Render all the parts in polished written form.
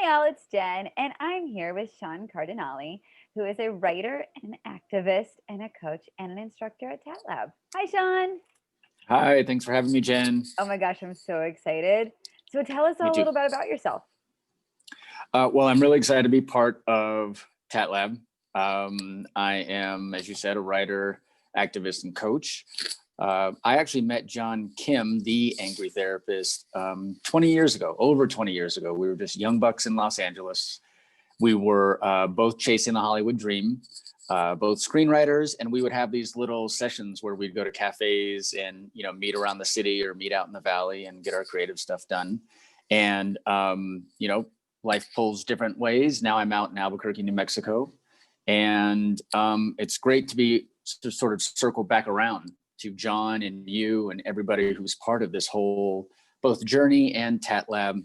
Hi, all, it's Jen, and I'm here with Sean Cardinalli, who is a writer, an activist, and a coach and an instructor at TAT Hi, Sean. Hi, thanks for having me, Jen. Oh my gosh, I'm so excited. So tell us Me a too. little bit about yourself. Well, I'm really excited to be part of TAT I am, as you said, a writer, activist, and coach. I actually met John Kim, the angry therapist, 20 years ago, over 20 years ago. We were just young bucks in Los Angeles. We were both chasing the Hollywood dream, both screenwriters, and we would have these little sessions where we'd go to cafes and meet around the city or meet out in the valley and get our creative stuff done. And life pulls different ways. Now I'm out in Albuquerque, New Mexico, and it's great to sort of circle back around to John and you and everybody who's part of this whole both journey and TAT Lab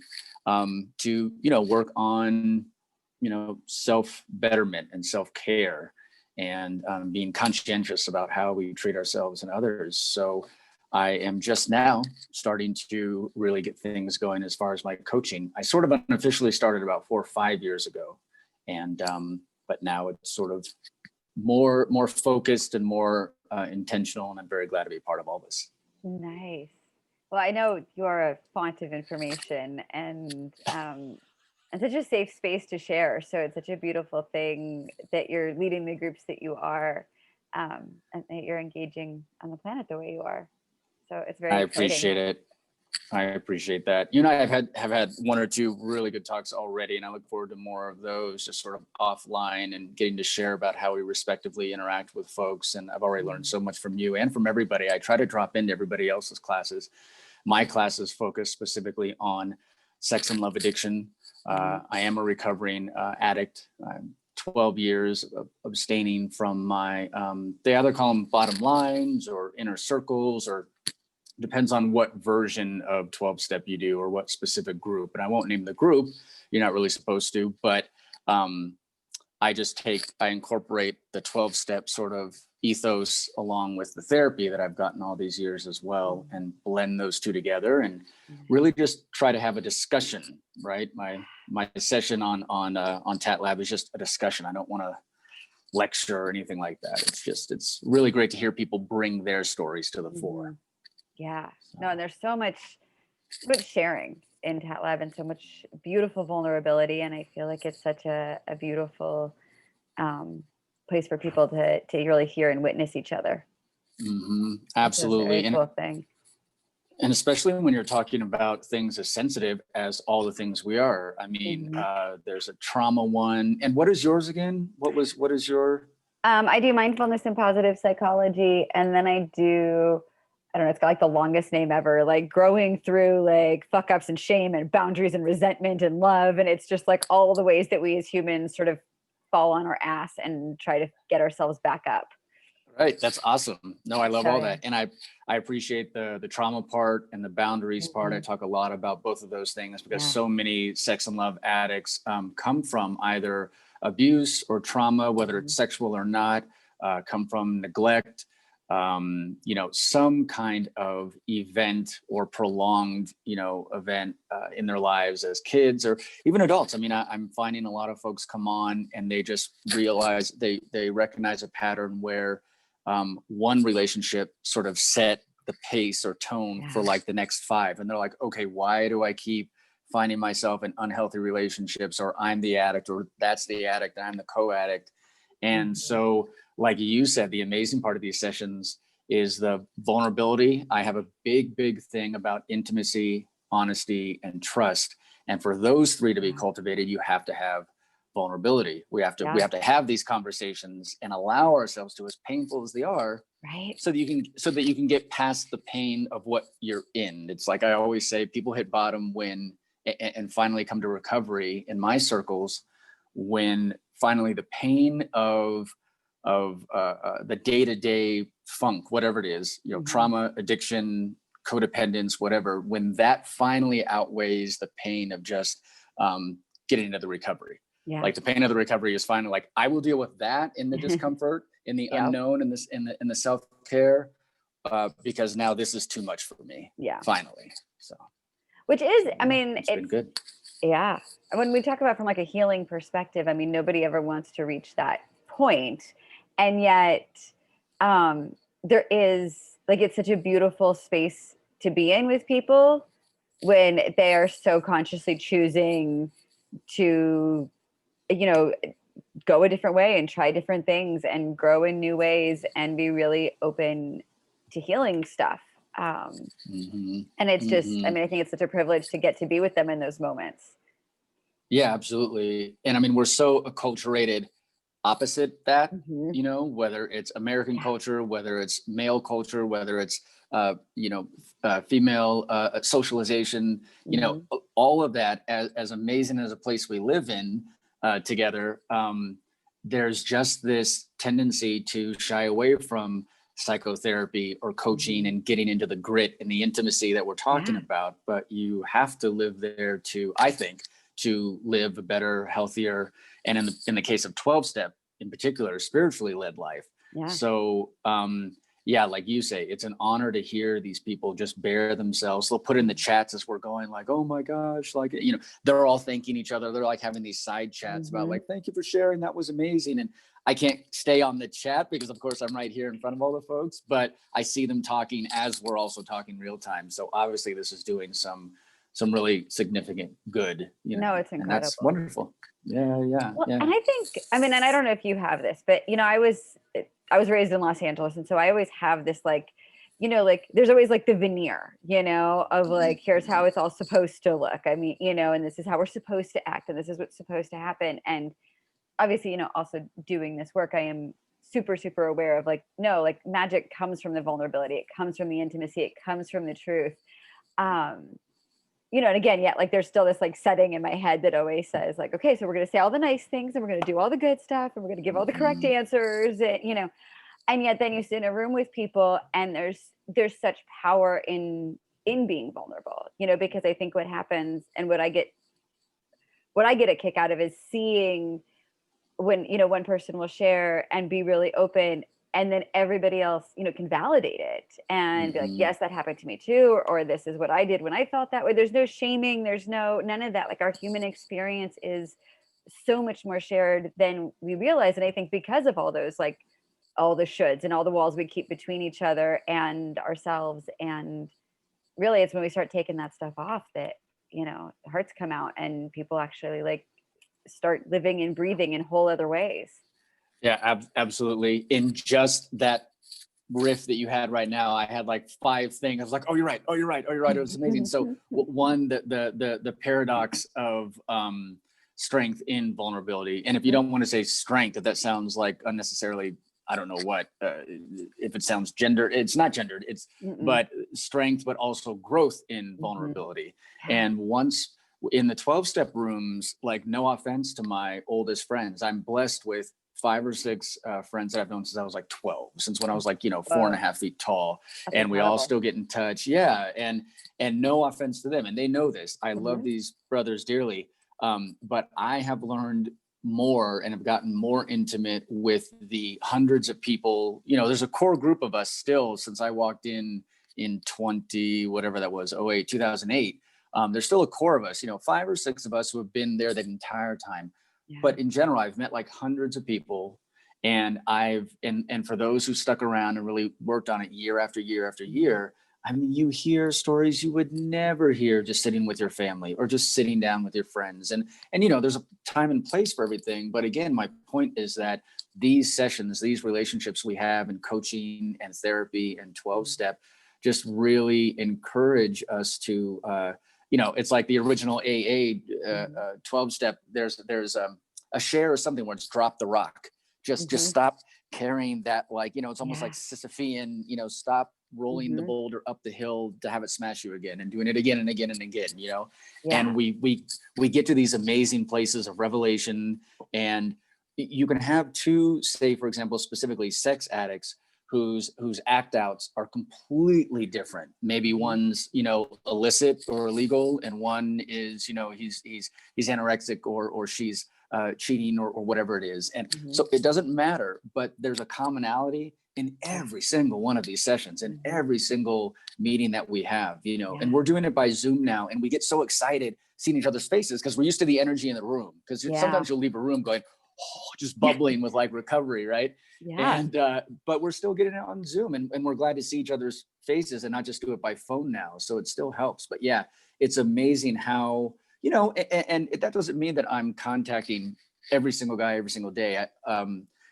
to work on self-betterment and self-care and being conscientious about how we treat ourselves and others. So I am just now starting to really get things going as far as my coaching. I sort of unofficially started about 4 or 5 years ago, and but now it's sort of more focused and more intentional, and I'm very glad to be part of all this. Nice. Well, I know you're a font of information and such a safe space to share. So it's such a beautiful thing that you're leading the groups that you are, and that you're engaging on the planet the way you are. So it's very I exciting. appreciate it. I appreciate that. You and I have had 1 or 2 really good talks already, and I look forward to more of those, just sort of offline and getting to share about how we respectively interact with folks. And I've already learned so much from you and from everybody. I try to drop into everybody else's classes. My classes focus specifically on sex and love addiction. I am a recovering addict. I'm 12 years of abstaining from my, they either call them bottom lines or inner circles, or depends on what version of 12-step you do or what specific group. And I won't name the group, you're not really supposed to, but I incorporate the 12-step sort of ethos along with the therapy that I've gotten all these years as well, and blend those two together and really just try to have a discussion, right? My session on TAT Lab is just a discussion. I don't want to lecture or anything like that. It's really great to hear people bring their stories to the fore. Yeah, no, and there's so much sharing in TAT Lab and so much beautiful vulnerability. And I feel like it's such a beautiful place for people to really hear and witness each other. Mm-hmm. Absolutely. It's a very cool thing. And especially when you're talking about things as sensitive as all the things we are. I mean, there's a trauma one. And what is yours again? What is your? I do mindfulness and positive psychology. And then I do, I don't know, it's got like the longest name ever, like growing through like fuck ups and shame and boundaries and resentment and love. And it's just like all the ways that we as humans sort of fall on our ass and try to get ourselves back up. Right. That's awesome. No, I love all that. And I appreciate the trauma part and the boundaries part. I talk a lot about both of those things because so many sex and love addicts come from either abuse or trauma, whether it's sexual or not, come from neglect, some kind of event or prolonged, event in their lives as kids or even adults. I mean, I'm finding a lot of folks come on and they just realize they recognize a pattern where one relationship sort of set the pace or tone for like the next 5. And they're like, okay, why do I keep finding myself in unhealthy relationships, or I'm the addict, or that's the addict, and I'm the co-addict. And so, like you said, the amazing part of these sessions is the vulnerability. I have a big thing about intimacy, honesty, and trust. And for those 3 to be cultivated, you have to have vulnerability. We have to have these conversations and allow ourselves to, as painful as they are, right, so that you can get past the pain of what you're in. It's like I always say, people hit bottom when and finally come to recovery in my circles when finally the pain of the day-to-day funk, whatever it is, trauma, addiction, codependence, whatever, when that finally outweighs the pain of just getting into the recovery. Like the pain of the recovery is finally like, I will deal with that in the discomfort, in the unknown, in the self-care, because now this is too much for me. Finally. So, which is, I mean, it's been good. Yeah. And when we talk about from like a healing perspective, I mean, nobody ever wants to reach that point. And yet, there is like, it's such a beautiful space to be in with people when they are so consciously choosing to, you know, go a different way and try different things and grow in new ways and be really open to healing stuff. And it's just, I mean, I think it's such a privilege to get to be with them in those moments. Yeah, absolutely. And I mean, we're so acculturated opposite that, Mm-hmm. you know, whether it's American culture, whether it's male culture, whether it's, female socialization, you know, all of that, as amazing as a place we live in together, there's just this tendency to shy away from psychotherapy or coaching and getting into the grit and the intimacy that we're talking about. But you have to live there to, I think, to live a better, healthier, and in the case of 12-step in particular, spiritually led life. Yeah. So yeah, like you say, it's an honor to hear these people just bare themselves. They'll put in the chats as we're going, like, oh my gosh, like, you know, they're all thanking each other. They're like having these side chats about like, thank you for sharing. That was amazing. And I can't stay on the chat because of course I'm right here in front of all the folks, but I see them talking as we're also talking real time. So obviously this is doing some really significant good, you know. No, it's incredible. And that's wonderful. Yeah. Well, and I think, I mean, and I don't know if you have this, but you know, I was raised in Los Angeles, and so I always have this like, you know, like there's always like the veneer, you know, of like, here's how it's all supposed to look. I mean, you know, and this is how we're supposed to act, and this is what's supposed to happen. And obviously, you know, also doing this work, I am super, super aware of like, no, like magic comes from the vulnerability. It comes from the intimacy. It comes from the truth. You know, and again, yeah, like there's still this like setting in my head that always says like, okay, so we're going to say all the nice things and we're going to do all the good stuff and we're going to give all the correct answers, and, you know, and yet then you sit in a room with people and there's such power in being vulnerable, you know, because I think what happens and what I get a kick out of is seeing when, you know, one person will share and be really open, and then everybody else, you know, can validate it and be like, yes, that happened to me too, or this is what I did when I felt that way. There's no shaming, there's none of that. Like our human experience is so much more shared than we realize. And I think because of all those, like all the shoulds and all the walls we keep between each other and ourselves, and really it's when we start taking that stuff off that, you know, hearts come out and people actually like start living and breathing in whole other ways. Yeah, absolutely. In just that riff that you had right now, I had like 5 things. I was like, oh, you're right. Oh, you're right. Oh, you're right. It was amazing. So one, the paradox of strength in vulnerability. And if you don't want to say strength, that sounds like unnecessarily, I don't know what, if it sounds gendered, it's not gendered, it's, but strength, but also growth in vulnerability. And once in the 12-step rooms, like no offense to my oldest friends, I'm blessed with 5 or 6 friends that I've known since I was like 12, since when I was like, you know, 4.5 feet tall. That's and incredible. We all still get in touch. Yeah. And no offense to them. And they know this. I love these brothers dearly. But I have learned more and have gotten more intimate with the hundreds of people. You know, there's a core group of us still since I walked in 20, whatever that was, 2008. There's still a core of us, you know, 5 or 6 of us who have been there that entire time. Yeah. But in general, I've met like hundreds of people, and and for those who stuck around and really worked on it year after year after year, I mean, you hear stories you would never hear just sitting with your family or just sitting down with your friends. And you know, there's a time and place for everything. But again, my point is that these sessions, these relationships we have in coaching and therapy and 12-step just really encourage us to, you know, it's like the original AA 12-step. There's a share or something where it's drop the rock. Just stop carrying that, like, you know, it's almost like Sisyphean, you know, stop rolling the boulder up the hill to have it smash you again, and doing it again and again and again, you know. And we get to these amazing places of revelation, and you can have 2, say for example, specifically sex addicts whose act outs are completely different. Maybe one's, you know, illicit or illegal, and one is, you know, he's anorexic or she's cheating or whatever it is. And so it doesn't matter, but there's a commonality in every single one of these sessions, in every single meeting that we have, you know, and we're doing it by Zoom now. And we get so excited seeing each other's faces because we're used to the energy in the room. Because sometimes you'll leave a room going, oh, just bubbling with like recovery, right? And but we're still getting it on Zoom, and we're glad to see each other's faces and not just do it by phone now. So it still helps. But yeah, it's amazing how, you know, and that doesn't mean that I'm contacting every single guy every single day.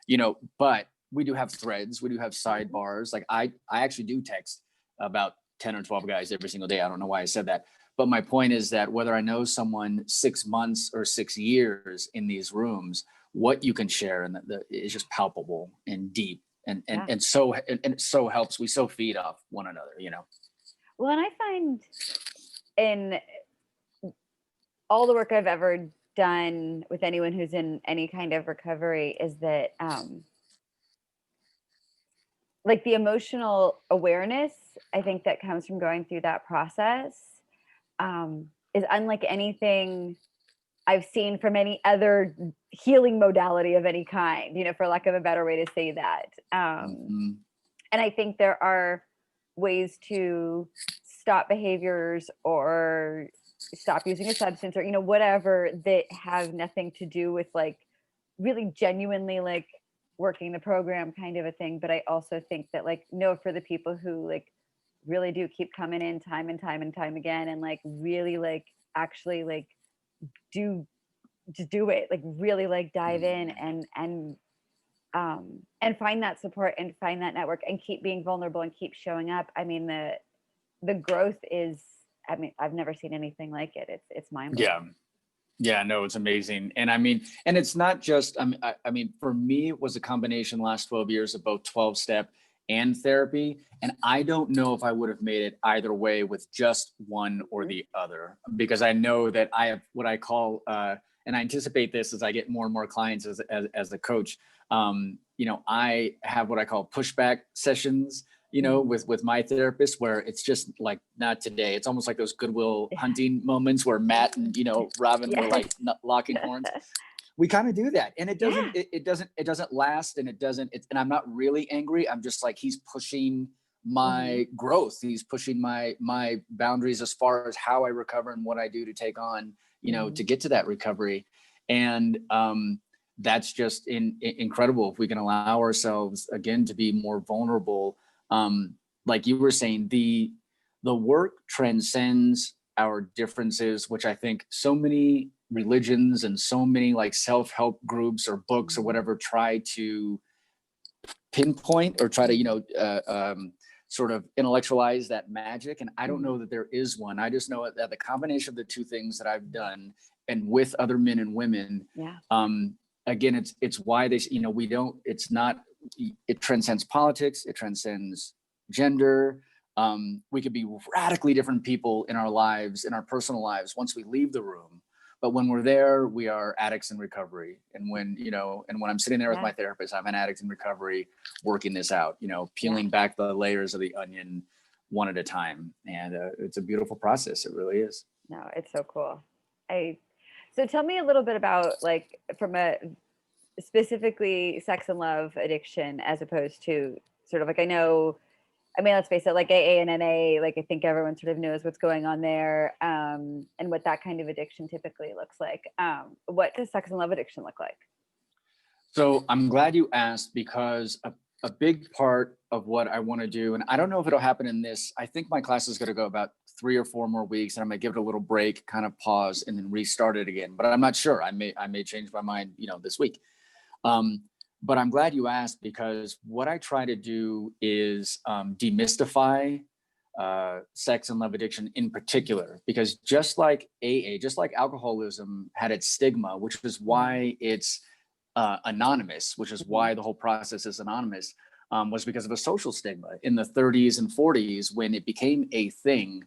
You know, but we do have threads, we do have sidebars. Like I actually do text about 10 or 12 guys every single day. I don't know why I said that. But my point is that whether I know someone 6 months or 6 years in these rooms, what you can share and is just palpable and deep, and so it so helps. We so feed off one another, you know. Well, and I find in all the work I've ever done with anyone who's in any kind of recovery is that like the emotional awareness, I think, that comes from going through that process is unlike anything I've seen from any other healing modality of any kind, you know, for lack of a better way to say that. And I think there are ways to stop behaviors or stop using a substance or, you know, whatever, that have nothing to do with like really genuinely like working the program kind of a thing. But I also think that like, no, for the people who like really do keep coming in time and time and time again and like really like actually like do it, like really like dive in and find that support and find that network and keep being vulnerable and keep showing up. I mean, the growth is, I mean, I've never seen anything like it. It's mind-blowing. Yeah, no, it's amazing. And I mean, and it's not just, I mean, for me, it was a combination last 12 years of both 12-step and therapy. And I don't know if I would have made it either way with just one or the other, because I know that I have what I call, and I anticipate this as I get more and more clients as a coach. You know, I have what I call pushback sessions, you know, with my therapist, where it's just like, not today. It's almost like those Goodwill Hunting moments where Matt and, you know, Robin were like locking horns. We kind of do that. And it doesn't last, and and I'm not really angry. I'm just like, he's pushing my growth. He's pushing my boundaries as far as how I recover and what I do to take on, you know, to get to that recovery. And, that's just incredible if we can allow ourselves again to be more vulnerable. Like you were saying, the work transcends our differences, which I think so many religions and so many like self-help groups or books or whatever try to pinpoint or try to, you know, sort of intellectualize that magic. And I don't know that there is one. I just know that the combination of the two things that I've done and with other men and women, again, it's why they, you know, it transcends politics, it transcends gender. We could be radically different people in our lives, in our personal lives, once we leave the room. But when we're there, we are addicts in recovery. And when, you know, and when I'm sitting there with my therapist, I'm an addict in recovery, working this out, you know, peeling back the layers of the onion one at a time. And it's a beautiful process. It really is. No, it's so cool. So tell me a little bit about like from a specifically sex and love addiction, as opposed to sort of like, I mean, let's face it, like AA and NA, like I think everyone sort of knows what's going on there, and what that kind of addiction typically looks like. What does sex and love addiction look like? So I'm glad you asked, because a big part of what I want to do, and I don't know if it'll happen in this, I think my class is going to go about 3 or 4 more weeks, and I'm going to give it a little break, kind of pause, and then restart it again. But I'm not sure. I may change my mind, you know, this week. But I'm glad you asked, because what I try to do is demystify sex and love addiction in particular, because just like AA, just like alcoholism had its stigma, which is why it's anonymous, which is why the whole process is anonymous, was because of a social stigma in the 30s and 40s when it became a thing.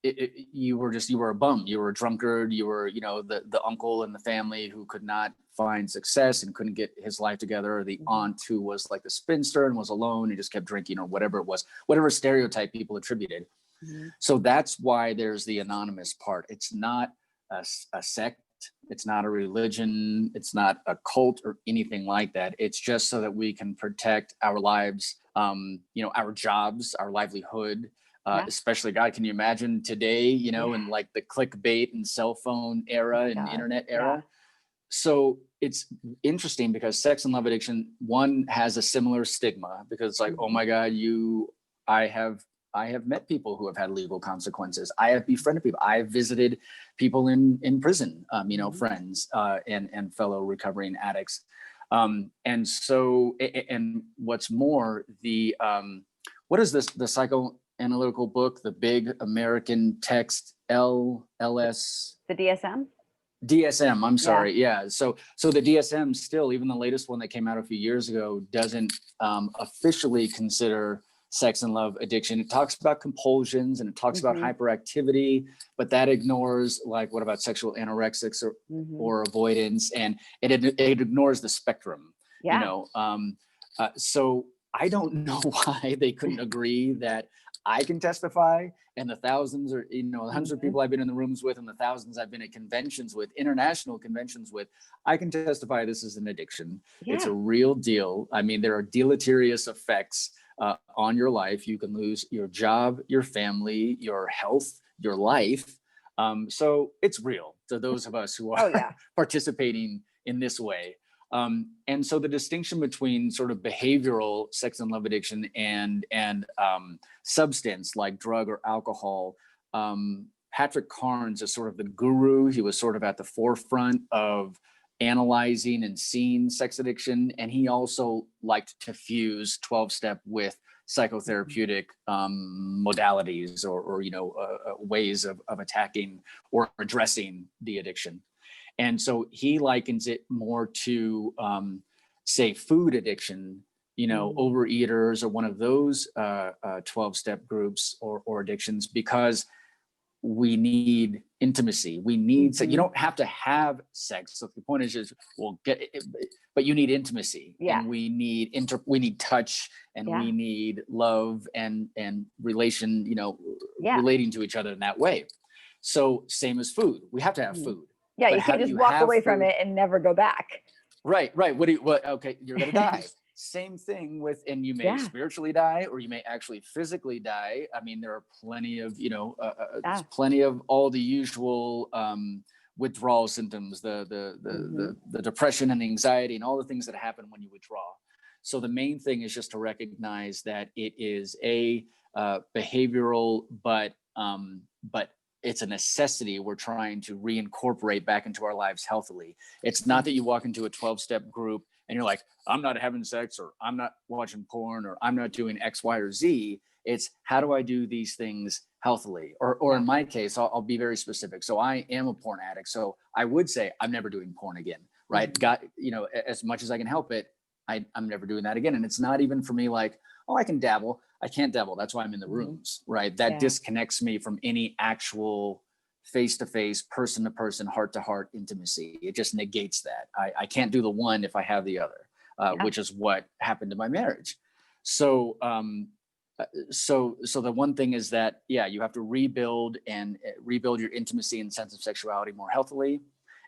You were a bum, you were a drunkard, you were, you know, the uncle in the family who could not find success and couldn't get his life together, or the aunt who was like the spinster and was alone and just kept drinking, or whatever it was, whatever stereotype people attributed. So that's why there's the anonymous part. It's not a sect, sect. It's not a religion. It's not a cult or anything like that. It's just so that we can protect our lives, our jobs, our livelihood. Especially, God, can you imagine today, in like the clickbait and cell phone era and internet era? So it's interesting because sex and love addiction, one, has a similar stigma because it's like, oh my God, I have met people who have had legal consequences. I have befriended people. I have visited people in prison, friends and fellow recovering addicts. And what's more, what is this, the psychoanalytical book, the big American text, LLS? The DSM? DSM, I'm sorry. Yeah. So the DSM still, even the latest one that came out a few years ago, doesn't officially consider sex and love addiction. It talks about compulsions and it talks about hyperactivity, but that ignores like, what about sexual anorexics or avoidance? And it ignores the spectrum, so I don't know why they couldn't agree that I can testify, and the thousands or the hundreds of people I've been in the rooms with and the thousands I've been at conventions with, international conventions with, I can testify this is an addiction. It's a real deal. I mean, there are deleterious effects on your life. You can lose your job, your family, your health, your life. So it's real to those of us who are participating in this way. And so the distinction between sort of behavioral sex and love addiction and substance like drug or alcohol, Patrick Carnes is sort of the guru. He was sort of at the forefront of analyzing and seeing sex addiction. And he also liked to fuse 12-step with psychotherapeutic modalities or ways of attacking or addressing the addiction. And so he likens it more to, say, food addiction, overeaters or one of those 12-step groups or addictions, because we need intimacy. We need, so you don't have to have sex. So the point is just, but you need intimacy. And we need touch, and we need love and relation, relating to each other in that way. So same as food, we have to have food. Yeah, you can't just walk away from it and never go back. Right. Okay, you're gonna die. Same thing with, and you may spiritually die, or you may actually physically die. I mean, there are plenty of, there's plenty of all the usual withdrawal symptoms, the depression and anxiety and all the things that happen when you withdraw. So the main thing is just to recognize that it is a behavioral, but it's a necessity we're trying to reincorporate back into our lives healthily. It's not that you walk into a 12-step group and you're like, I'm not having sex, or I'm not watching porn, or I'm not doing X, Y, or Z. It's how do I do these things healthily? Or in my case, I'll be very specific. So I am a porn addict. So I would say I'm never doing porn again, right? As much as I can help it, I'm never doing that again. And it's not even for me like, oh, I can dabble. I can't dabble. That's why I'm in the rooms, right? That disconnects me from any actual face-to-face, person-to-person, heart-to-heart intimacy. It just negates that. I can't do the one if I have the other, which is what happened to my marriage. So the one thing is that, you have to rebuild your intimacy and sense of sexuality more healthily.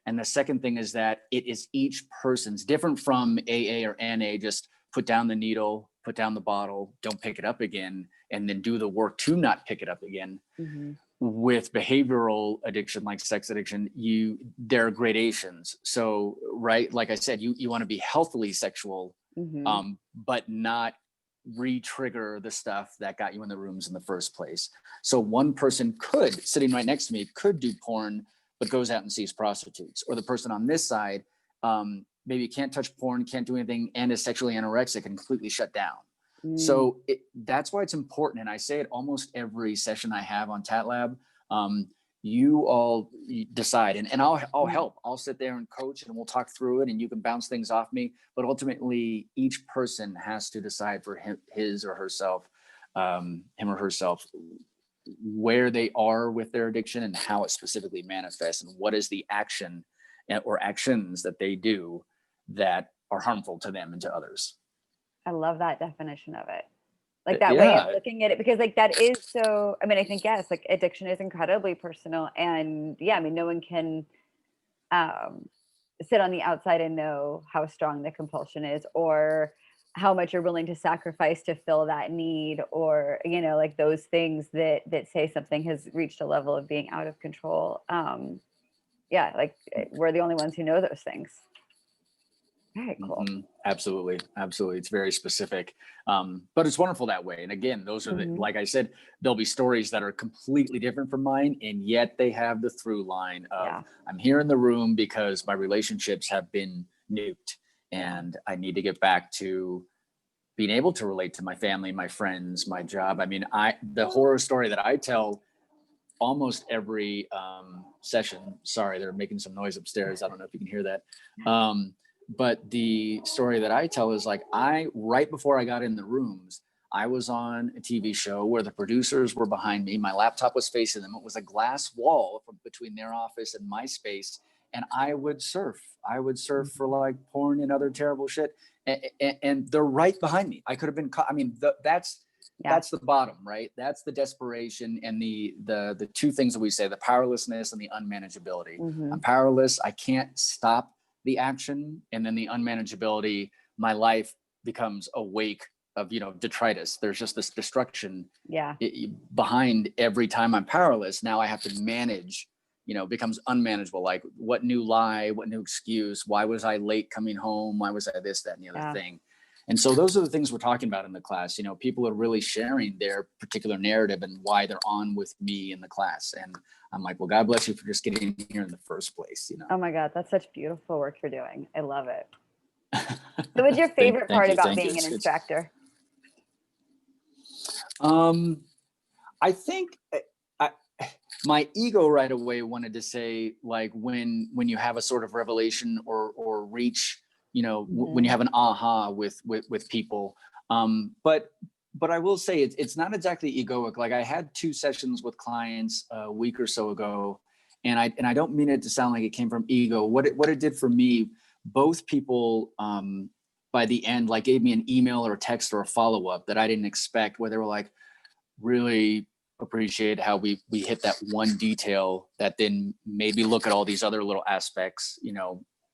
And the second thing is that it is each person's, different from AA or NA, just put down the needle, put down the bottle, don't pick it up again, and then do the work to not pick it up again. With behavioral addiction, like sex addiction, there are gradations. So, right, like I said, you want to be healthily sexual, but not re-trigger the stuff that got you in the rooms in the first place. So one person sitting right next to me, could do porn, but goes out and sees prostitutes. Or the person on this side, maybe can't touch porn, can't do anything, and is sexually anorexic and completely shut down. So that's why it's important. And I say it almost every session I have on Tat Lab. You all decide, and I'll help. I'll sit there and coach, and we'll talk through it, and you can bounce things off me. But ultimately, each person has to decide for him or herself, where they are with their addiction and how it specifically manifests, and what is the action or actions that they do that are harmful to them and to others. I love that definition of it. Like that way of looking at it, because like that is so, I mean, I think, yes, like addiction is incredibly personal. And no one can sit on the outside and know how strong the compulsion is, or how much you're willing to sacrifice to fill that need, or like those things that say something has reached a level of being out of control. Yeah, like we're the only ones who know those things. Very cool. Absolutely. It's very specific, but it's wonderful that way. And again, those are like I said, there'll be stories that are completely different from mine, and yet they have the through line of I'm here in the room because my relationships have been nuked, and I need to get back to being able to relate to my family, my friends, my job. I mean, the horror story that I tell almost every session. Sorry, they're making some noise upstairs. I don't know if you can hear that. But the story that I tell is like, right before I got in the rooms, I was on a TV show where the producers were behind me. My laptop was facing them. It was a glass wall between their office and my space. And I would surf for like porn and other terrible shit. And they're right behind me. I could have been caught. I mean, that's the bottom, right? That's the desperation and the two things that we say, the powerlessness and the unmanageability. I'm powerless. I can't stop the action. And then the unmanageability, my life becomes a wake of, detritus. There's just this destruction behind every time I'm powerless. Now I have to manage, becomes unmanageable. Like what new lie, what new excuse, why was I late coming home? Why was I this, that, and the other thing? And so those are the things we're talking about in the class. People are really sharing their particular narrative and why they're on with me in the class. And I'm like, well, God bless you for just getting here in the first place. Oh my God, that's such beautiful work you're doing. I love it. So what's your favorite part about being an instructor? I think my ego right away wanted to say, like, when you have a sort of revelation or reach, when you have an aha with people. But I will say it's not exactly egoic. Like I had 2 sessions with clients a week or so ago, and I don't mean it to sound like it came from ego. What it did for me, both people by the end, like gave me an email or a text or a follow-up that I didn't expect, where they were like, really appreciate how we hit that one detail that then made me look at all these other little aspects,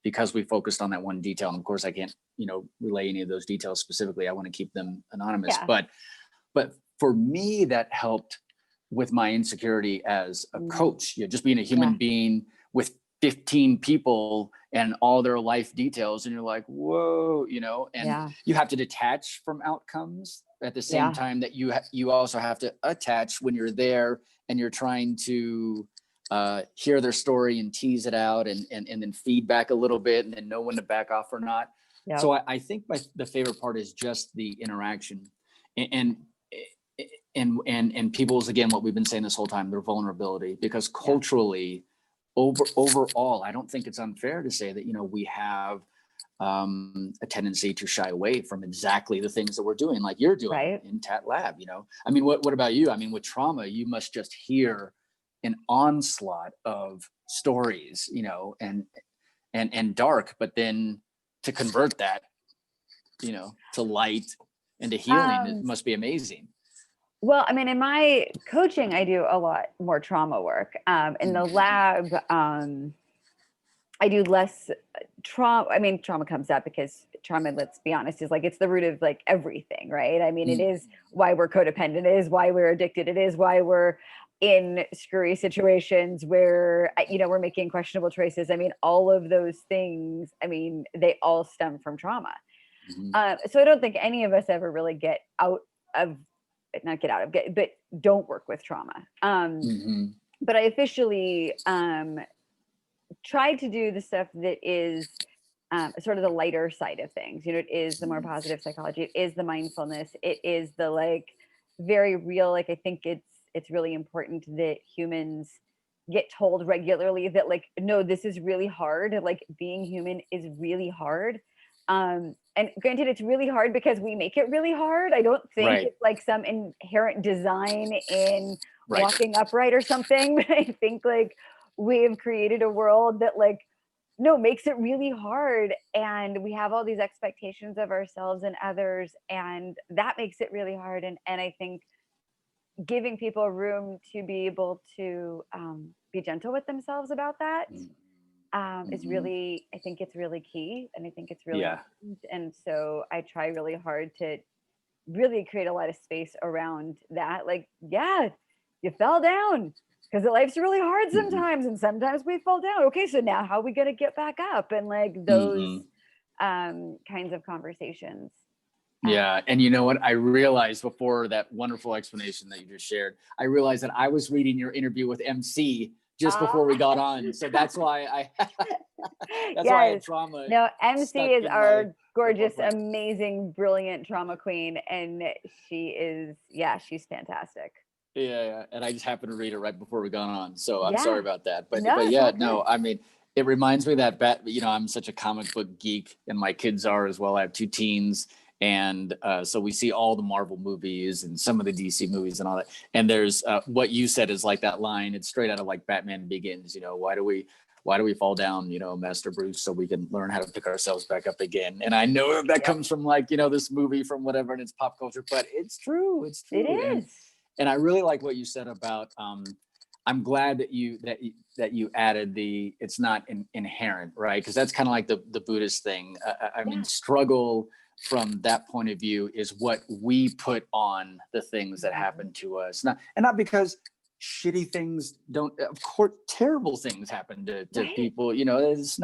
because we focused on that one detail. And of course I can't, relay any of those details specifically. I want to keep them anonymous, but for me, that helped with my insecurity as a coach, just being a human being with 15 people and all their life details. And you're like, whoa, and you have to detach from outcomes at the same time that you also have to attach when you're there and you're trying to hear their story and tease it out and then feedback a little bit and then know when to back off or not. So I think the favorite part is just the interaction and people's, again, what we've been saying this whole time, their vulnerability, because culturally overall, I don't think it's unfair to say that, we have a tendency to shy away from exactly the things that we're doing, like you're doing in TAT Lab. I mean, what about you? I mean, with trauma, you must just hear an onslaught of stories, and dark, but then to convert that, to light and to healing, it must be amazing. Well, I mean, in my coaching, I do a lot more trauma work. In the lab, I do less trauma. I mean, trauma comes up because trauma, let's be honest, is like, it's the root of like everything, right? I mean, it is why we're codependent. It is why we're addicted. It is why we're in screwy situations where, we're making questionable choices. I mean, all of those things, I mean, they all stem from trauma. So I don't think any of us ever really but don't work with trauma. But I officially tried to do the stuff that is sort of the lighter side of things. It is the more positive psychology. It is the mindfulness. It is the like very real. Like I think it's really important that humans get told regularly that like, no, this is really hard. Like being human is really hard. And granted, it's really hard because we make it really hard. I don't think it's like some inherent design in walking upright or something. But I think like we've created a world that like, no, makes it really hard. And we have all these expectations of ourselves and others. And that makes it really hard. And I think giving people room to be able to be gentle with themselves about that is really, I think it's really key, and I think it's really Yeah. important. And so I try really hard to really create a lot of space around that. Like, yeah, you fell down because life's really hard Mhm. sometimes, and sometimes we fall down. Okay, so now how are we gonna get back up? And like those Mhm. kinds of conversations. Uh, Yeah. And you know what? I realized before that wonderful explanation that you just shared, I realized that I was reading your interview with MC just before we got on. So that's why that's why I had yes. trauma No, MC stuck is in my our gorgeous, forefront. amazing, brilliant drama queen. And she is, yeah, she's fantastic. Yeah, yeah. And I just happened to read it right before we got on. So I'm sorry Yeah. about that. No, But it's yeah, all good. no, I mean, it reminds me that I'm such a comic book geek and my kids are as well. I have two teens. And so we see all the Marvel movies and some of the DC movies and all that. And there's what you said is like that line. It's straight out of like Batman Begins. Why do we fall down, Master Bruce, so we can learn how to pick ourselves back up again? And I know that Yep. comes from like this movie from whatever, and it's pop culture, but it's true. It's It true. And is. I really like what you said about. I'm glad that you added the it's not inherent, right? Because that's kind of like the Buddhist thing. I Yeah. mean, struggle from that point of view is what we put on the things that happen to us, not because shitty things don't. Of course, terrible things happen to Right. people. It's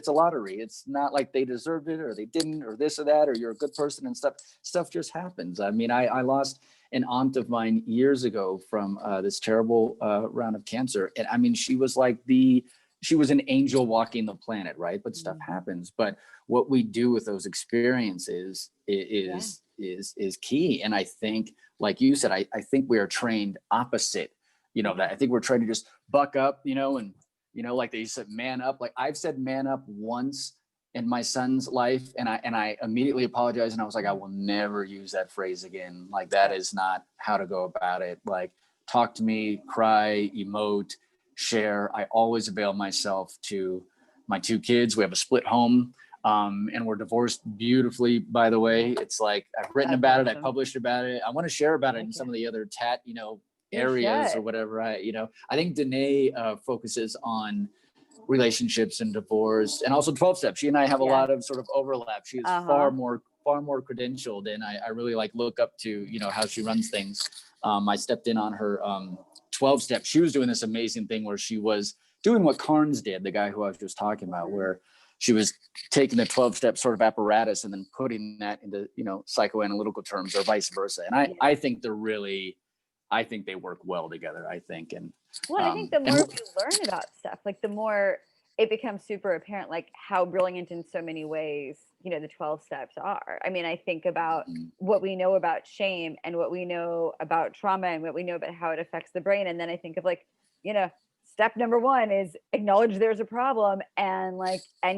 a lottery. It's not like they deserved it or they didn't or this or that or you're a good person and stuff just happens. I mean, I lost an aunt of mine years ago from this terrible round of cancer. And I mean, she was an angel walking the planet, right? But stuff happens. But what we do with those experiences Yeah. is key. And I think, like you said, I think we are trained opposite. That I think we're trying to just buck up, and like they said, man up. Like I've said man up once in my son's life, and I immediately apologized, and I was like, I will never use that phrase again. Like that is not how to go about it. Like talk to me, cry, emote, share. I always avail myself to my two kids. We have a split home, and we're divorced beautifully, by the way. It's like I've written That's about it, I awesome. published about it. I want to share about it Heck in some yeah. of the other You areas or should. whatever. I think Danae focuses on relationships and divorce and also 12 steps. She and I have a Yeah. lot of sort of overlap. She is Uh-huh. far more credentialed, and I really like look up to how she runs things. I stepped in on her 12 steps. She was doing this amazing thing where she was doing what Carnes did, the guy who I was just talking about, where she was taking the 12 step sort of apparatus and then putting that into psychoanalytical terms or vice versa. And Yeah. I think they work well together. I think Well, I think the more we learn about stuff, like the more it becomes super apparent, like how brilliant in so many ways, the 12 steps are. I mean, I think about what we know about shame and what we know about trauma and what we know about how it affects the brain. And then I think of like, step number one is acknowledge there's a problem, and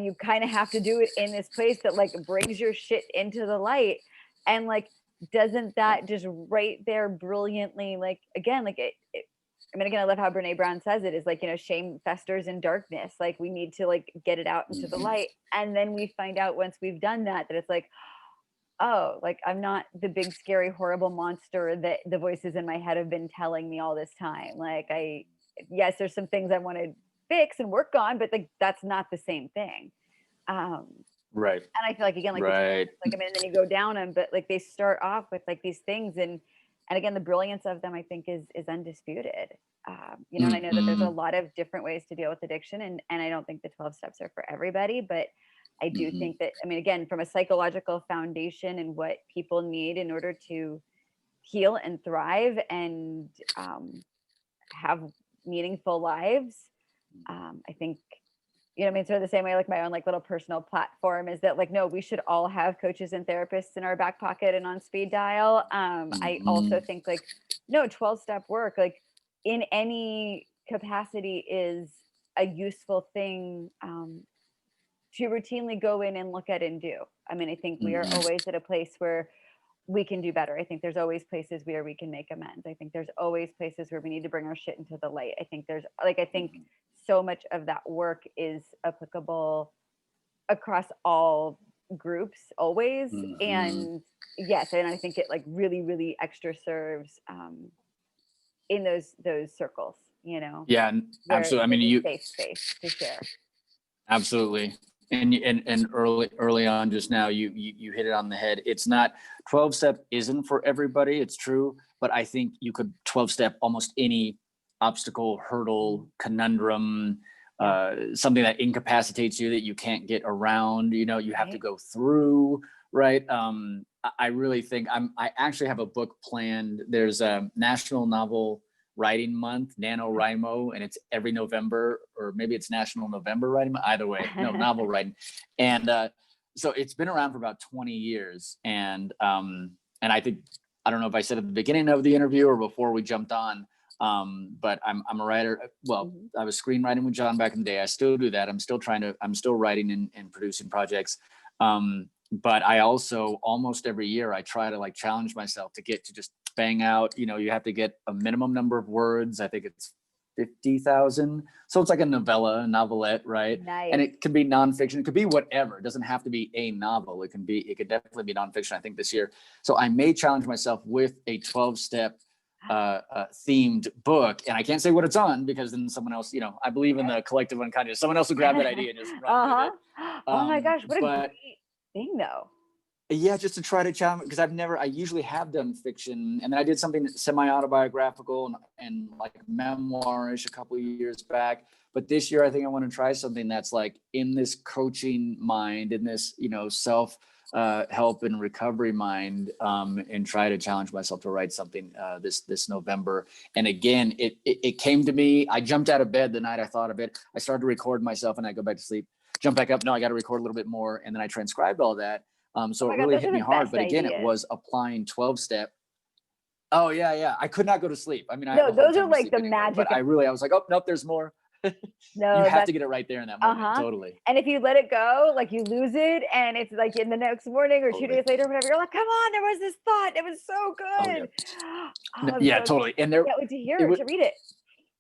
you kind of have to do it in this place that like brings your shit into the light. And like, doesn't that just right there brilliantly, like again, like I mean, again, I love how Brene Brown says it is like, shame festers in darkness. Like we need to like get it out into the light. And then we find out once we've done that it's like, oh, like I'm not the big, scary, horrible monster that the voices in my head have been telling me all this time. Like yes, there's some things I want to fix and work on, but like that's not the same thing. Um, right, and I feel like again, like the 12 right. steps, like I mean, and then you go down them, but like they start off with like these things, and again, the brilliance of them, I think, is undisputed. And I know that there's a lot of different ways to deal with addiction, and I don't think the 12 steps are for everybody, but I do think that, I mean, again, from a psychological foundation and what people need in order to heal and thrive and have meaningful lives, I think I mean, sort of the same way, like my own like little personal platform is that like, no, we should all have coaches and therapists in our back pocket and on speed dial. I also think like, no, 12-step work, like in any capacity is a useful thing to routinely go in and look at and do. I mean, I think we are always at a place where we can do better. I think there's always places where we can make amends. I think there's always places where we need to bring our shit into the light. I think there's like, I think so much of that work is applicable across all groups always. And yes, and I think it like really, really extra serves in those circles. you know, Yeah, where absolutely. I mean, there's a you safe space to share. absolutely. And early on just now, you hit it on the head. It's not 12 step isn't for everybody. It's true. But I think you could 12 step almost any obstacle, hurdle, conundrum, something that incapacitates you that you can't get around, you know, you have to go through, right? I really think I actually have a book planned. There's a National Novel Writing Month, NaNoWriMo, and it's every November, or maybe it's National November Writing Month. Either way, no, novel writing. And so it's been around for about 20 years. And I think, I don't know if I said at the beginning of the interview or before we jumped on, but I'm a writer. Well, I was screenwriting with John back in the day. I still do that. I'm still writing and producing projects. But I also, almost every year, I try to like challenge myself to get to just bang out, you know, you have to get a minimum number of words. I think it's 50,000. So it's like a novella, a novelette, right? Nice. And it could be nonfiction. It could be whatever. It doesn't have to be a novel. It could definitely be nonfiction, I think, this year. So I may challenge myself with a 12-step themed book. And I can't say what it's on because then someone else, you know, I believe in the collective unconscious. Someone else will grab that idea and just run with it. Oh my gosh, what a great thing though. Yeah, just to try to challenge, because I usually have done fiction, and then I did something semi-autobiographical and like memoirish a couple of years back. But this year, I think I want to try something that's like in this coaching mind, in this, you know, self help and recovery mind, and try to challenge myself to write something this November. And again, it came to me. I jumped out of bed the night I thought of it. I started to record myself, and I go back to sleep, jump back up. No, I got to record a little bit more, and then I transcribed all that. So it really hit me hard, but again, it was applying 12-step. Oh yeah. I could not go to sleep. I mean, I those are like the magic. But I was like, oh nope, there's more. No, you have to get it right there in that moment. Totally. And if you let it go, like you lose it, and it's like in the next morning or 2 days later, whatever, you're like, come on, there was this thought. It was so good. Totally. And there, can't wait to hear it, to read it.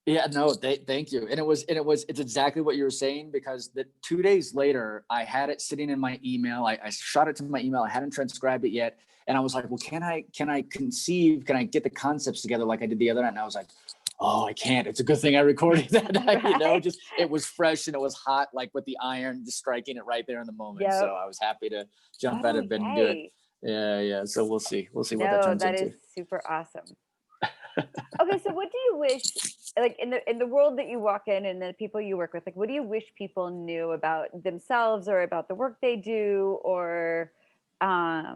Yeah, no, thank you. And it's exactly what you were saying, because the 2 days later, I had it sitting in my email. I shot it to my email. I hadn't transcribed it yet. And I was like, well, can I get the concepts together like I did the other night? And I was like, oh, I can't. It's a good thing I recorded that night, you know, just, it was fresh and it was hot, like with the iron, just striking it right there in the moment. So I was happy to jump out of bed and do it. Yeah. So we'll see what that turns into. That is super awesome. Okay, so what do you wish, like in the world that you walk in and the people you work with, like what do you wish people knew about themselves or about the work they do, or I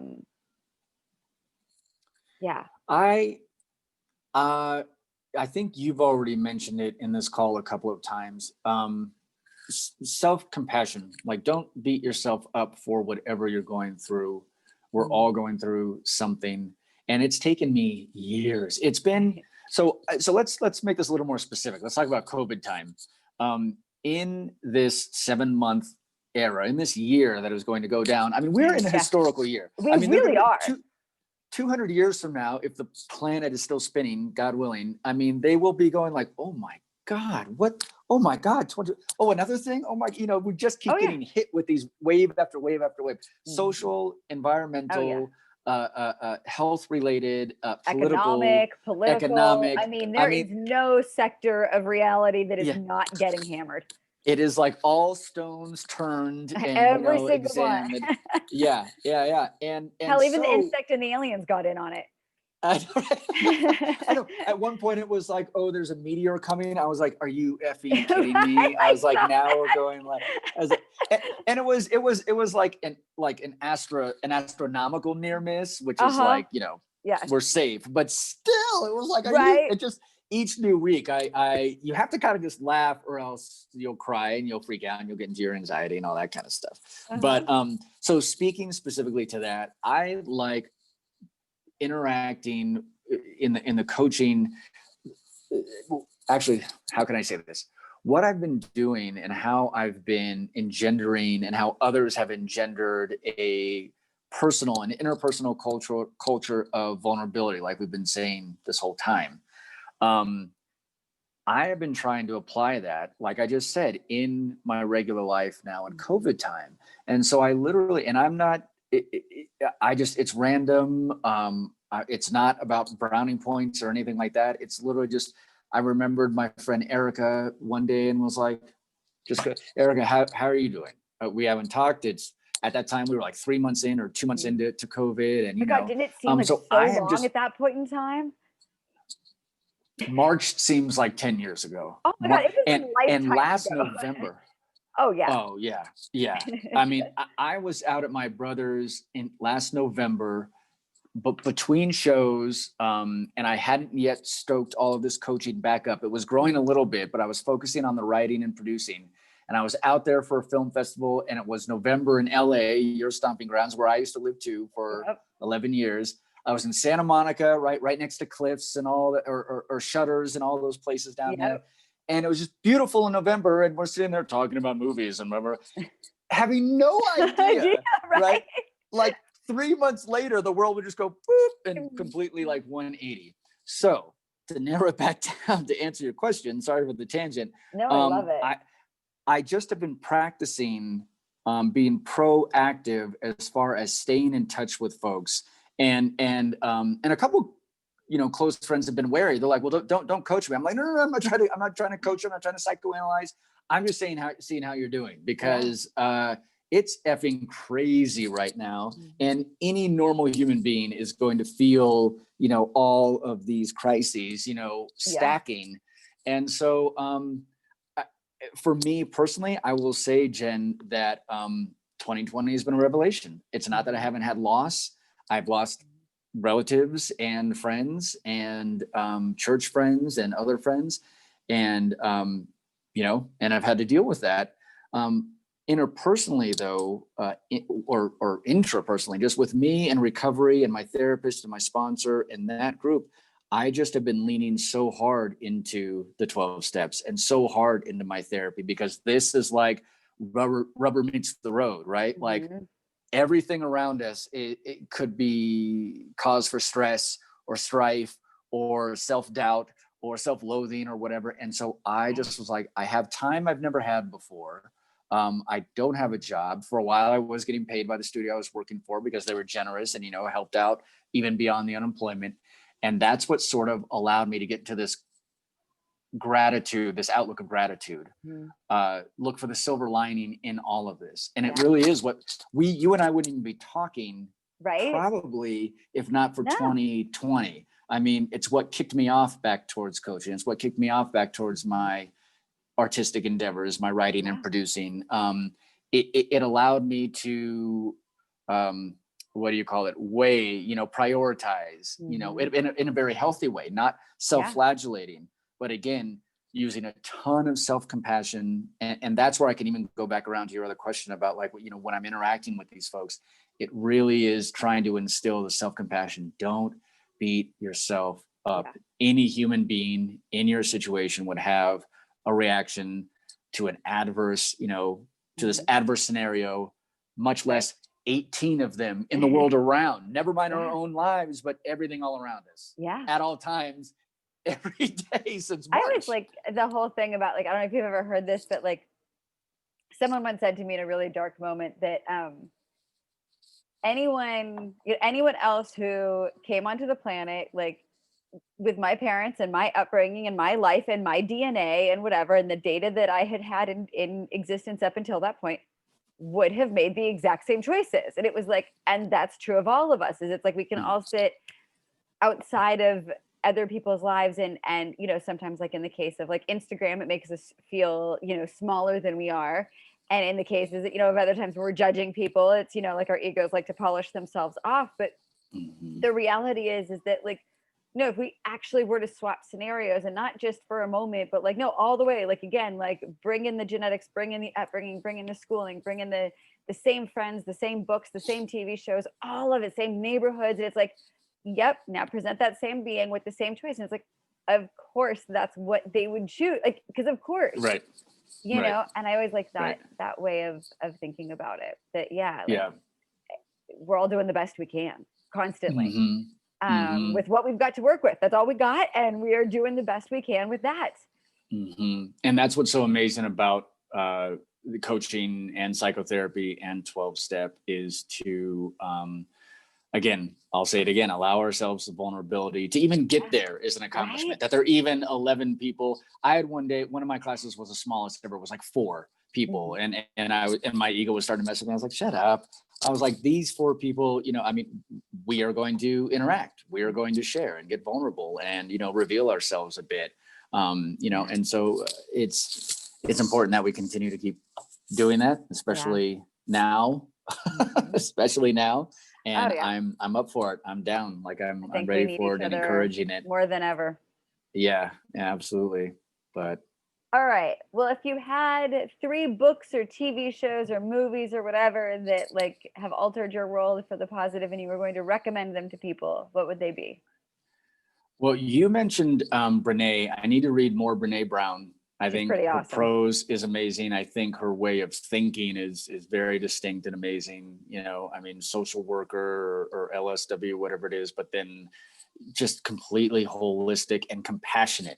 think you've already mentioned it in this call a couple of times. Self-compassion, like don't beat yourself up for whatever you're going through. We're all going through something. And it's taken me years. It's been so let's make this a little more specific. Let's talk about COVID time. In this 7-month era, in this year that is going to go down. I mean, we're in a historical year. We really are. 200 years from now, if the planet is still spinning, God willing, I mean, they will be going like, oh my God, what? Oh my God, another thing? Oh my, you know, we just keep getting hit with these wave after wave after wave. Social, environmental, health related, political. I mean, there is no sector of reality that is not getting hammered. It is like all stones turned and every single examined. One. Yeah. And hell, even the insect and the aliens got in on it. I know. At one point it was like, oh, there's a meteor coming. I was like, are you effing kidding me? I was like, now we're going like, and it was like an astronomical near miss, which is like, you know, we're safe, but still it was like, it just, each new week, you have to kind of just laugh, or else you'll cry and you'll freak out and you'll get into your anxiety and all that kind of stuff. But so speaking specifically to that, I like interacting in the coaching. Actually, how can I say this? What I've been doing and how I've been engendering and how others have engendered a personal and interpersonal culture of vulnerability, like we've been saying this whole time. I have been trying to apply that, like I just said, in my regular life now in COVID time. And so I literally, and I'm not, it's random. It's not about browning points or anything like that. It's literally just I remembered my friend Erica one day and was like, Erica, how are you doing? We haven't talked. It's at that time we were like 3 months in or 2 months into COVID, and Oh my God, didn't it seem like so I have long at that point in time? March seems like 10 years ago. Oh my God, it was like and lifetime last ago. November. Oh yeah. Oh yeah. I mean, I was out at my brother's in last November, but between shows, and I hadn't yet stoked all of this coaching back up. It was growing a little bit, but I was focusing on the writing and producing. And I was out there for a film festival, and it was November in LA, your stomping grounds, where I used to live too for 11 years. I was in Santa Monica, right next to Cliffs and all that, or Shutters and all those places down there. And it was just beautiful in November. And we're sitting there talking about movies and whatever, having no idea, right? Like 3 months later, the world would just go boop and completely like 180. So to narrow it back down to answer your question, sorry for the tangent. No, I love it. I just have been practicing being proactive as far as staying in touch with folks. And a couple, close friends have been wary. They're like, well, don't coach me. I'm like, no, I'm not trying to coach you. I'm not trying to psychoanalyze. I'm just seeing how you're doing, because it's effing crazy right now. And any normal human being is going to feel, all of these crises, stacking. And so for me personally, I will say, Jen, that 2020 has been a revelation. It's not that I haven't had loss. I've lost relatives and friends and church friends and other friends. And, and I've had to deal with that. Interpersonally though, or intrapersonally, just with me and recovery and my therapist and my sponsor and that group, I just have been leaning so hard into the 12 steps and so hard into my therapy, because this is like rubber meets the road, right? Mm-hmm. Like everything around us, it could be cause for stress or strife or self-doubt or self-loathing or whatever. And so I just was like, I have time I've never had before. I don't have a job. For a while, I was getting paid by the studio I was working for because they were generous and, helped out even beyond the unemployment. And that's what sort of allowed me to get to this gratitude, this outlook of gratitude. Look for the silver lining in all of this. And it really is what you and I wouldn't even be talking, right? Probably, if not for 2020. I mean, it's what kicked me off back towards coaching. It's what kicked me off back towards my artistic endeavors, my writing and producing. It allowed me to, what do you call it? Weigh, prioritize, in a very healthy way, not self-flagellating, but again, using a ton of self-compassion. And that's where I can even go back around to your other question about like, when I'm interacting with these folks, it really is trying to instill the self-compassion. Don't beat yourself up. Any human being in your situation would have a reaction to an adverse, to this adverse scenario, much less 18 of them in the world around, never mind our own lives, but everything all around us at all times, every day since March. I always like the whole thing about like, I don't know if you've ever heard this, but like someone once said to me in a really dark moment that anyone else who came onto the planet, like with my parents and my upbringing and my life and my DNA and whatever, and the data that I had in existence up until that point, would have made the exact same choices. And it was like, and that's true of all of us, is it's like we can all sit outside of other people's lives and sometimes like in the case of like Instagram, it makes us feel smaller than we are. And in the cases that of other times when we're judging people, it's like our egos like to polish themselves off. But the reality is that like, no, if we actually were to swap scenarios, and not just for a moment, but like, no, all the way, like, again, like bring in the genetics, bring in the upbringing, bring in the schooling, bring in the same friends, the same books, the same TV shows, all of it, same neighborhoods. And it's like, yep, now present that same being with the same choice. And it's like, of course, that's what they would choose. Like, because of course, right. And I always like that way of thinking about it, that, we're all doing the best we can constantly. With what we've got to work with. That's all we got. And we are doing the best we can with that. And that's what's so amazing about the coaching and psychotherapy and 12-step is to again, I'll say it again, allow ourselves the vulnerability to even get there is an accomplishment. Right? That there are even 11 people. I had one day, one of my classes was the smallest ever, it was like 4 people. And my ego was starting to mess with me. I was like, shut up. I was like, these 4 people, you know, I mean, we are going to interact. We are going to share and get vulnerable and, you know, reveal ourselves a bit. You know, and so it's important that we continue to keep doing that, especially now, especially now. And I'm up for it. I'm down. Like I'm ready for it and encouraging it more than ever. Yeah, absolutely. But all right. Well, if you had 3 books or TV shows or movies or whatever that like have altered your world for the positive and you were going to recommend them to people, what would they be? Well, you mentioned Brene. I need to read more Brene Brown. I think her prose is amazing. I think her way of thinking is very distinct and amazing. You know, I mean, social worker or LSW, whatever it is, but then just completely holistic and compassionate.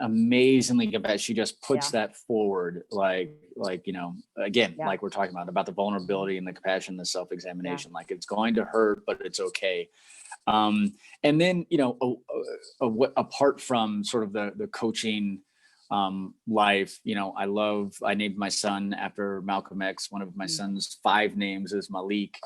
Amazingly compassionate. She just puts that forward, like you know, again, like we're talking about the vulnerability and the compassion, the self-examination. Like it's going to hurt, but it's okay. And then, you know, apart from sort of the coaching life, you know, I named my son after Malcolm X. One of my son's 5 names is Malik.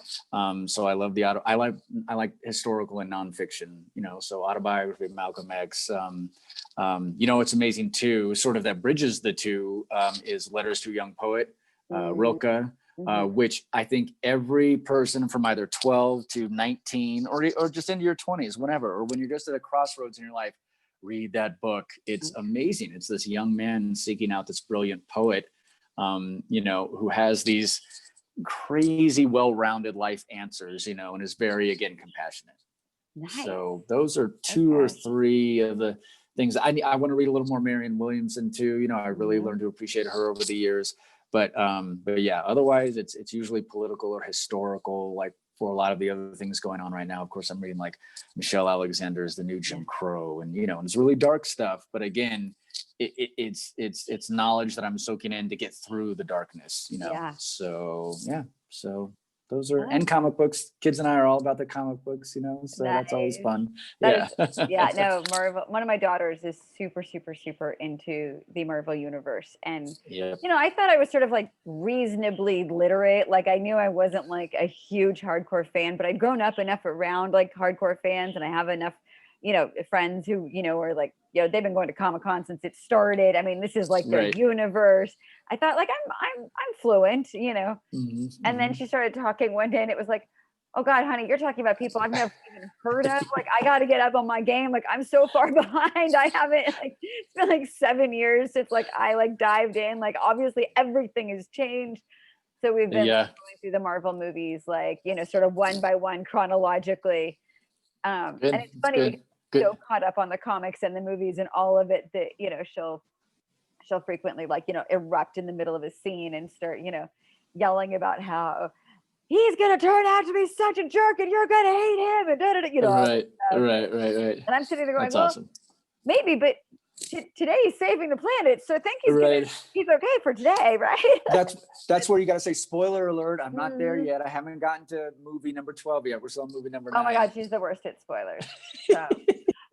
So I love I like historical and nonfiction, you know, so autobiography of Malcolm X. You know, it's amazing too, sort of that bridges the two, is Letters to a Young Poet, Rilke. Which I think every person from either 12 to 19 or just into your 20s, whenever, or when you're just at a crossroads in your life, read that book. It's amazing. It's this young man seeking out this brilliant poet, you know, who has these crazy, well-rounded life answers, you know, and is very, again, compassionate. Nice. So those are 2 or 3 of the things. I want to read a little more Marianne Williamson too. You know, I really learned to appreciate her over the years. But yeah, otherwise it's usually political or historical, like for a lot of the other things going on right now. Of course, I'm reading like Michelle Alexander's The New Jim Crow, and you know, and it's really dark stuff. But again, it's knowledge that I'm soaking in to get through the darkness, you know. So those are, and comic books. Kids and I are all about the comic books, you know, so that's always fun. No, Marvel. One of my daughters is super, super, super into the Marvel universe. And, you know, I thought I was sort of like reasonably literate. Like I knew I wasn't like a huge hardcore fan, but I'd grown up enough around like hardcore fans, and I have enough, you know, friends who, you know, are like, you know, they've been going to Comic-Con since it started. I mean, this is like their universe. I thought like I'm fluent, you know. And then she started talking one day and it was like, oh God, honey, you're talking about people I've never even heard of. Like, I got to get up on my game. Like, I'm so far behind. I haven't, like, it's been like 7 years since like I like dived in. Like, obviously everything has changed. So we've been going through the Marvel movies, like, you know, sort of one by one chronologically. And it's funny because so caught up on the comics and the movies and all of it that, you know, she'll frequently like, you know, erupt in the middle of a scene and start, you know, yelling about how he's going to turn out to be such a jerk and you're going to hate him and da-da-da, you know. Right. And I'm sitting there going, that's awesome. Maybe, but today he's saving the planet, so I think he's okay for today, right? That's where you got to say, spoiler alert, I'm not there yet. I haven't gotten to movie number 12 yet. We're still on movie number 9. Oh my God, she's the worst at spoilers. So.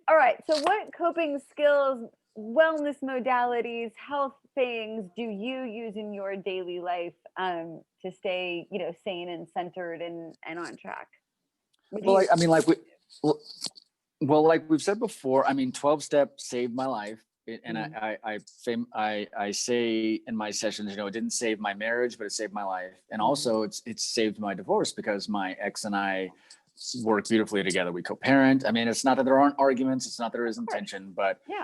All right, so what coping skills, wellness modalities, health things do you use in your daily life to stay, you know, sane and centered and on track? Well, like we've said before, I mean, 12-step saved my life. And I say in my sessions, you know, it didn't save my marriage, but it saved my life. And also it's saved my divorce because my ex and I work beautifully together. We co-parent. I mean, it's not that there aren't arguments. It's not that there isn't tension, but we're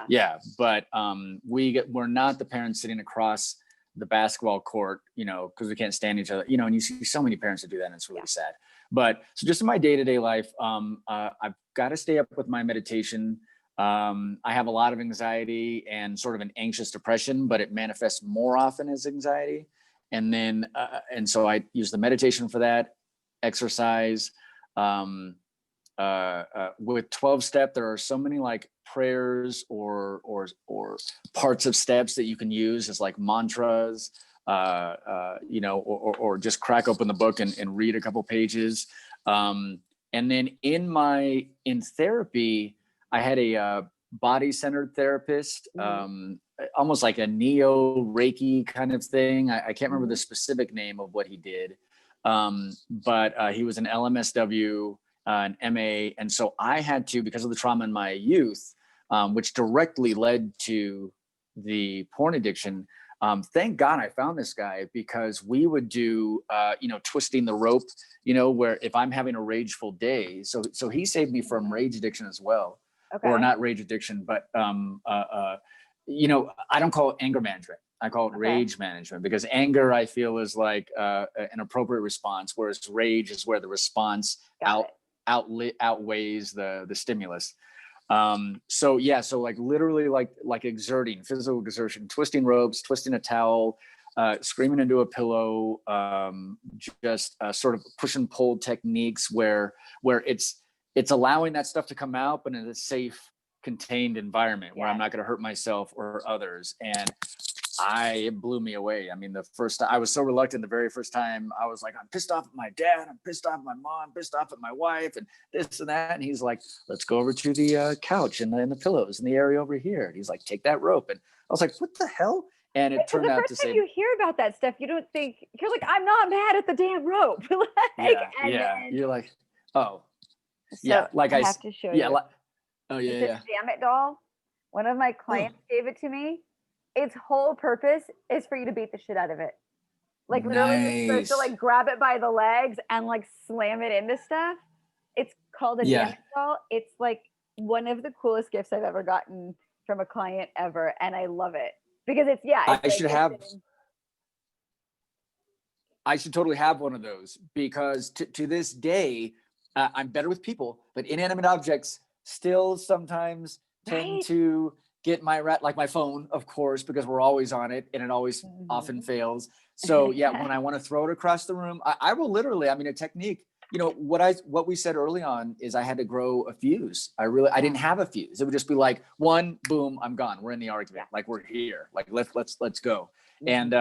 not the parents sitting across the basketball court, you know, because we can't stand each other, you know, and you see so many parents that do that and it's really sad. But so just in my day-to-day life, I've got to stay up with my meditation. I have a lot of anxiety and sort of an anxious depression, but it manifests more often as anxiety. And then, and so I use the meditation for that, exercise. With 12-step, there are so many like prayers or parts of steps that you can use as like mantras, you know, or just crack open the book and read a couple pages. And then in therapy, I had a body-centered therapist, almost like a neo Reiki kind of thing. I can't remember the specific name of what he did, but he was an LMSW, an MA, and so I had to, because of the trauma in my youth, which directly led to the porn addiction. Thank God I found this guy, because we would do, twisting the rope, where if I'm having a rageful day, so he saved me from rage addiction as well. Okay. Or not rage addiction, but I don't call it anger management. I call it rage management, because anger, I feel, is like an appropriate response, whereas rage is where the response outweighs the stimulus. So like literally like exerting, physical exertion, twisting ropes, twisting a towel, screaming into a pillow, just sort of push and pull techniques where it's allowing that stuff to come out, but in a safe, contained environment where I'm not going to hurt myself or others. And it blew me away. I mean, the first time I was so reluctant, the very first time I was like, I'm pissed off at my dad, I'm pissed off at my mom, pissed off at my wife, and this and that. And he's like, let's go over to the couch and the pillows in the area over here. And he's like, take that rope. And I was like, what the hell? And it turned out to say, you hear about that stuff, you don't think, you're like, I'm not mad at the damn rope. You're like, oh, so like I have to show you. Damn It doll. One of my clients gave it to me. Its whole purpose is for you to beat the shit out of it. Like literally you're supposed to like grab it by the legs and like slam it into stuff. It's called a damn it doll. It's like one of the coolest gifts I've ever gotten from a client ever. And I love it because it's I should totally have one of those, because to this day, I'm better with people, but inanimate objects still sometimes tend to get my phone, of course, because we're always on it and it always often fails. So when I want to throw it across the room, I will literally, a technique, what we said early on is I had to grow a fuse. I didn't have a fuse. It would just be like one, boom, I'm gone. We're in the argument. Like we're here, like let's go. And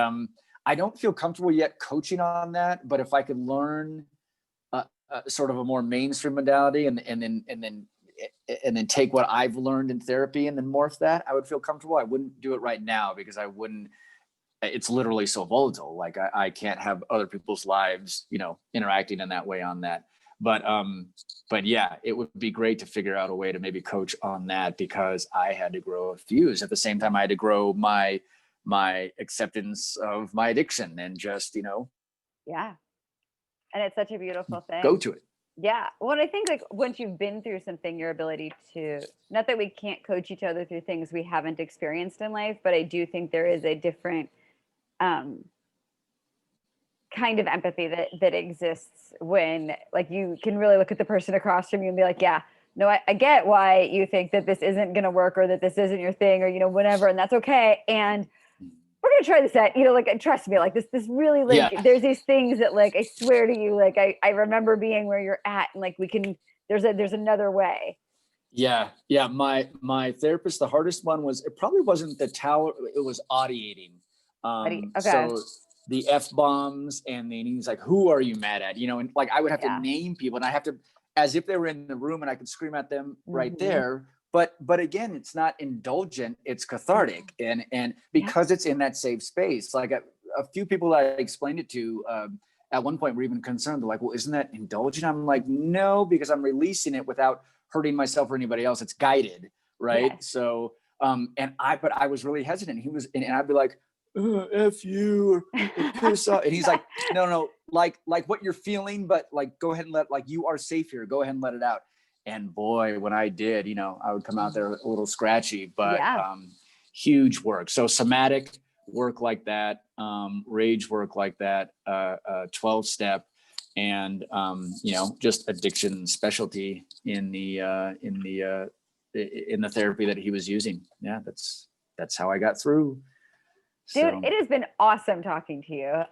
I don't feel comfortable yet coaching on that, but if I could learn sort of a more mainstream modality and then take what I've learned in therapy and then morph that, I would feel comfortable. I wouldn't do it right now because it's literally so volatile. Like I can't have other people's lives, interacting in that way on that. But yeah, it would be great to figure out a way to maybe coach on that, because I had to grow a fuse. At the same time, I had to grow my acceptance of my addiction and just, Yeah. And it's such a beautiful thing. Go to it. Yeah. Well, I think like once you've been through something, your ability to, not that we can't coach each other through things we haven't experienced in life, but I do think there is a different kind of empathy that exists when like you can really look at the person across from you and be like, yeah, no, I get why you think that this isn't going to work or that this isn't your thing or, whatever. And that's okay. And we're going to try this out, like, trust me, like this really, like, there's these things that like, I swear to you, like, I remember being where you're at and like, there's another way. Yeah. My therapist, the hardest one was, it probably wasn't the tower. It was audiating. So the F-bombs and he's like, who are you mad at? And like, I would have to name people and I have to, as if they were in the room and I could scream at them right there. But again, it's not indulgent, it's cathartic. And because it's in that safe space, like a few people that I explained it to at one point were even concerned. They're like, well, isn't that indulgent? I'm like, no, because I'm releasing it without hurting myself or anybody else. It's guided. Right. Yes. So, but I was really hesitant. He was, and I'd be like, F you, or piss off. And he's like, no, like what you're feeling, but like, go ahead and you are safe here. Go ahead and let it out. And boy, when I did, I would come out there a little scratchy, but huge work. So somatic work like that, rage work like that, 12-step, and just addiction specialty in the therapy that he was using. Yeah, that's how I got through. Dude, it has been awesome talking to you.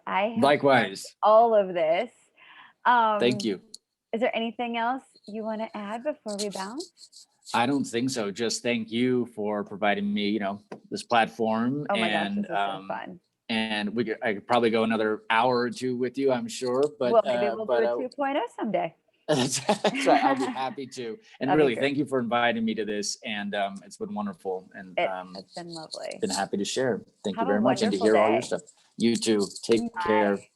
Likewise. All of this. Thank you. Is there anything else you want to add before we bounce? I don't think so. Just thank you for providing me, this platform. Oh my gosh, this is so fun. And I could probably go another hour or two with you, I'm sure. But well, maybe we'll do a 2.0 someday. That's right. I'll be happy to. And That'd be really, great. thank you for inviting me to this. And it's been wonderful. And It's been lovely. been happy to share. Thank you Have a very much. And to wonderful hear all your day. stuff. You too. Take care. Bye.